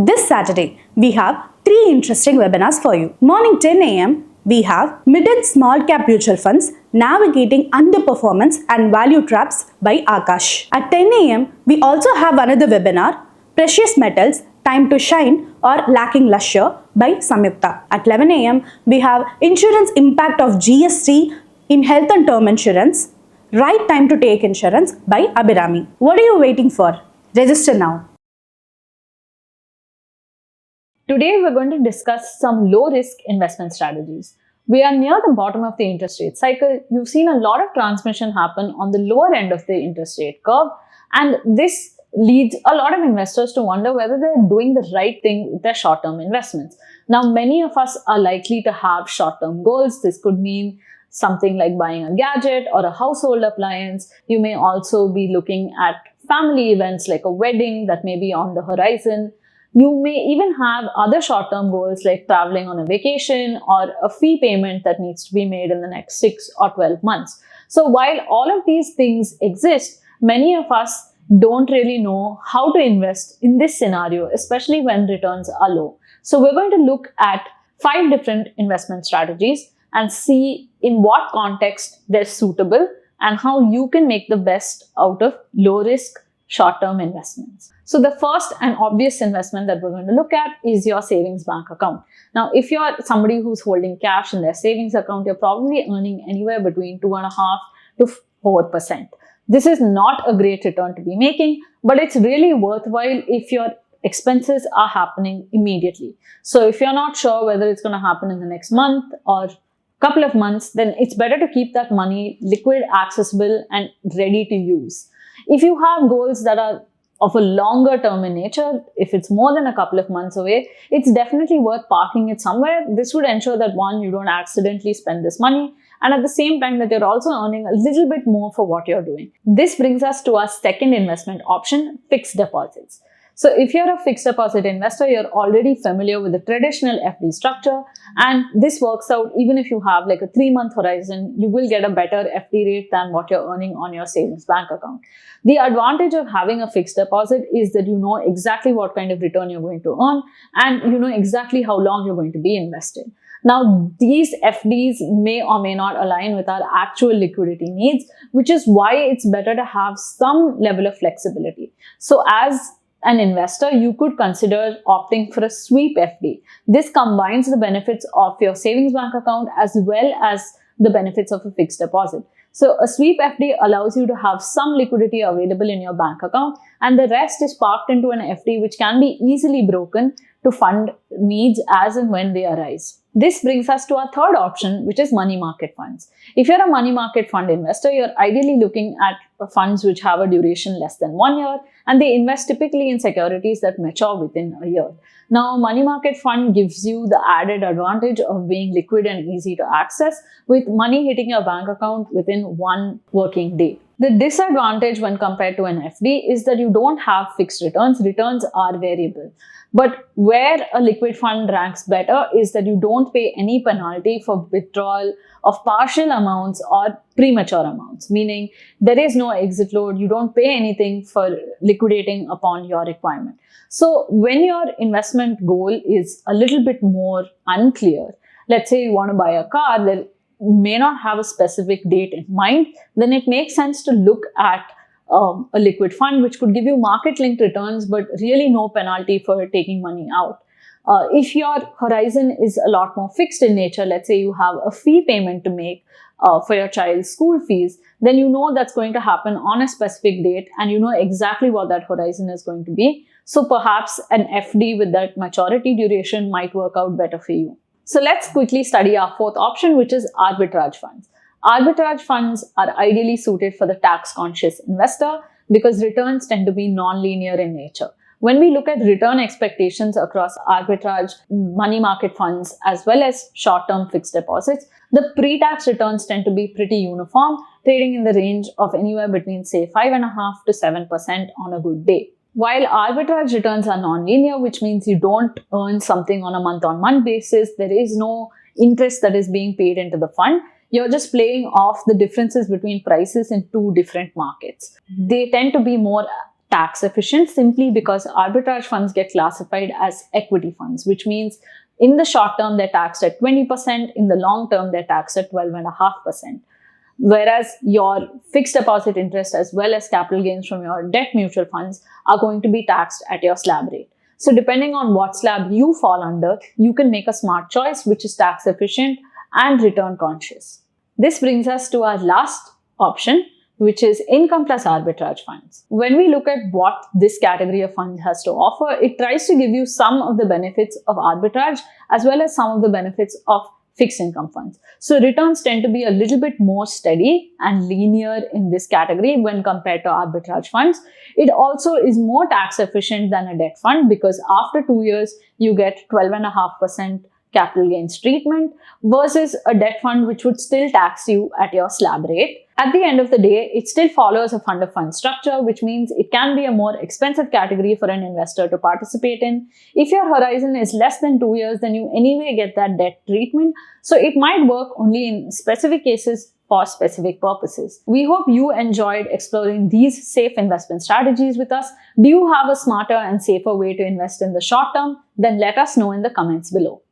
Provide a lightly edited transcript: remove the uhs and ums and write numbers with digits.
This Saturday, we have 3 interesting webinars for you. Morning 10 a.m., we have Mid and Small Cap Mutual Funds Navigating Underperformance and Value Traps by Akash. At 10 a.m., we also have another webinar, Precious Metals Time to Shine or Lacking Lustre by Samyuktha. At 11 a.m., we have Insurance Impact of GST in Health and Term Insurance, Right Time to Take Insurance by Abiraami. What are you waiting for? Register now. Today, we're going to discuss some low-risk investment strategies. We are near the bottom of the interest rate cycle. You've seen a lot of transmission happen on the lower end of the interest rate curve, and this leads a lot of investors to wonder whether they're doing the right thing with their short-term investments. Now, many of us are likely to have short-term goals. This could mean something like buying a gadget or a household appliance. You may also be looking at family events like a wedding that may be on the horizon. You may even have other short-term goals like traveling on a vacation or a fee payment that needs to be made in the next 6 or 12 months. So while all of these things exist, many of us don't really know how to invest in this scenario, especially when returns are low. So we're going to look at 5 different investment strategies and see in what context they're suitable and how you can make the best out of low-risk short-term investments. So the first and obvious investment that we're going to look at is your savings bank account. Now, if you're somebody who's holding cash in their savings account, you're probably earning anywhere between 2.5% to 4%. This is not a great return to be making, but it's really worthwhile if your expenses are happening immediately. So if you're not sure whether it's going to happen in the next month or couple of months, then it's better to keep that money liquid, accessible, and ready to use. If you have goals that are of a longer term in nature, if it's more than a couple of months away, it's definitely worth parking it somewhere. This would ensure that one, you don't accidentally spend this money, and at the same time that you're also earning a little bit more for what you're doing. This brings us to our second investment option, fixed deposits. So if you're a fixed deposit investor, you're already familiar with the traditional FD structure, and this works out even if you have like a 3-month horizon, you will get a better FD rate than what you're earning on your savings bank account. The advantage of having a fixed deposit is that you know exactly what kind of return you're going to earn, and you know exactly how long you're going to be invested. Now, these FDs may or may not align with our actual liquidity needs, which is why it's better to have some level of flexibility. So as an investor, you could consider opting for a sweep FD. This combines the benefits of your savings bank account as well as the benefits of a fixed deposit. So a sweep FD allows you to have some liquidity available in your bank account, and the rest is parked into an FD which can be easily broken to fund needs as and when they arise. This brings us to our third option, which is money market funds. If you're a money market fund investor, you're ideally looking at funds which have a duration less than 1 year, and they invest typically in securities that mature within a year. Now, money market fund gives you the added advantage of being liquid and easy to access, with money hitting your bank account within 1 working day. The disadvantage when compared to an FD is that you don't have fixed returns. Returns are variable. But where a liquid fund ranks better is that you don't pay any penalty for withdrawal of partial amounts or premature amounts, meaning there is no exit load. You don't pay anything for liquidating upon your requirement. So when your investment goal is a little bit more unclear, let's say you want to buy a car that may not have a specific date in mind, then it makes sense to look at a liquid fund which could give you market-linked returns but really no penalty for taking money out. If your horizon is a lot more fixed in nature, let's say you have a fee payment to make for your child's school fees, then you know that's going to happen on a specific date and you know exactly what that horizon is going to be. So perhaps an FD with that maturity duration might work out better for you. So let's quickly study our fourth option, which is arbitrage funds. Arbitrage funds are ideally suited for the tax-conscious investor because returns tend to be non-linear in nature. When we look at return expectations across arbitrage, money market funds, as well as short-term fixed deposits, the pre-tax returns tend to be pretty uniform, trading in the range of anywhere between, say, 5.5% to 7% on a good day. While arbitrage returns are non-linear, which means you don't earn something on a month-on-month basis, there is no interest that is being paid into the fund. You're just playing off the differences between prices in 2 different markets. They tend to be more tax efficient simply because arbitrage funds get classified as equity funds, which means in the short term they're taxed at 20%, in the long term they're taxed at 12.5%. Whereas your fixed deposit interest as well as capital gains from your debt mutual funds are going to be taxed at your slab rate. So depending on what slab you fall under, you can make a smart choice which is tax efficient and return conscious. This brings us to our last option, which is income plus arbitrage funds. When we look at what this category of fund has to offer, it tries to give you some of the benefits of arbitrage as well as some of the benefits of fixed income funds. So returns tend to be a little bit more steady and linear in this category when compared to arbitrage funds. It also is more tax efficient than a debt fund because after 2 years, you get 12.5% capital gains treatment versus a debt fund which would still tax you at your slab rate. At the end of the day, it still follows a fund of fund structure, which means it can be a more expensive category for an investor to participate in. If your horizon is less than 2 years, then you anyway get that debt treatment. So it might work only in specific cases for specific purposes. We hope you enjoyed exploring these safe investment strategies with us. Do you have a smarter and safer way to invest in the short term? Then let us know in the comments below.